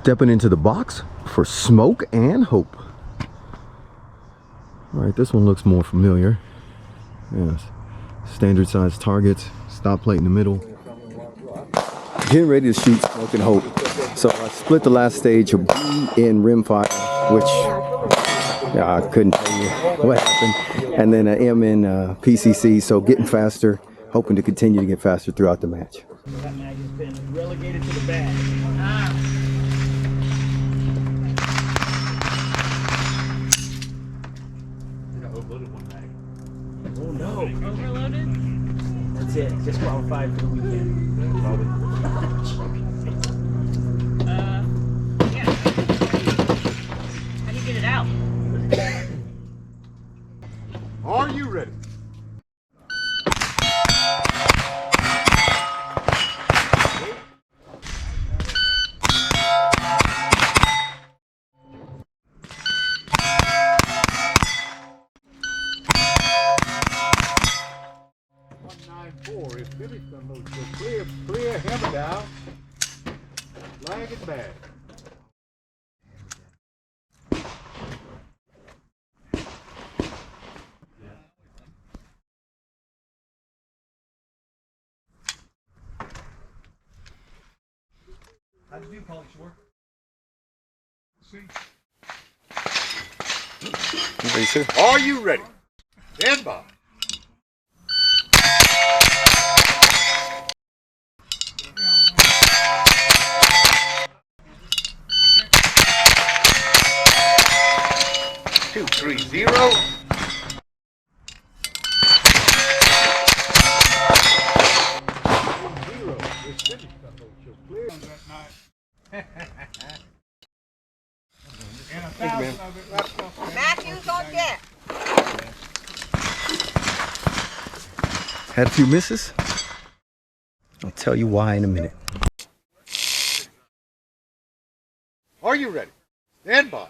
Stepping into the box for smoke and hope. All right, this one looks more familiar. Yes, standard size targets, stop plate in the middle. Getting ready to shoot smoke and hope. So I split the last stage of B in RimFire, which I couldn't tell you what happened, and then an M in PCC. So getting faster, hoping to continue to get faster throughout the match. That mag has been relegated to the bag. Oh no! Overloaded? That's it. Disqualified for the weekend. Yeah. How do you get it out? Are you ready? Is finished on those. So clear, hammer down. Flag and bag. How did you do, Polish work? You ready, sir? Are you ready? Stand by. Two, 3, 0. Matthews on deck. Had a few misses. I'll tell you why in a minute. Are you ready? Stand by.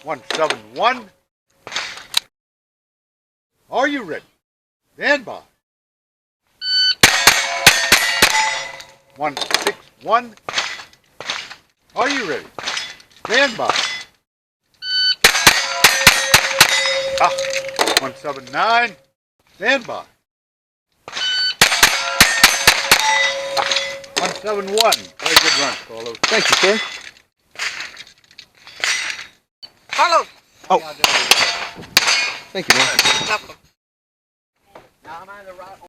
171. Are you ready? Stand by. 161. Are you ready? Stand by. 179. Stand by. 171. Very good run, Carlos. Thank you, sir. Carlos. Oh. Thank you, man. Welcome. Now I'm on the right.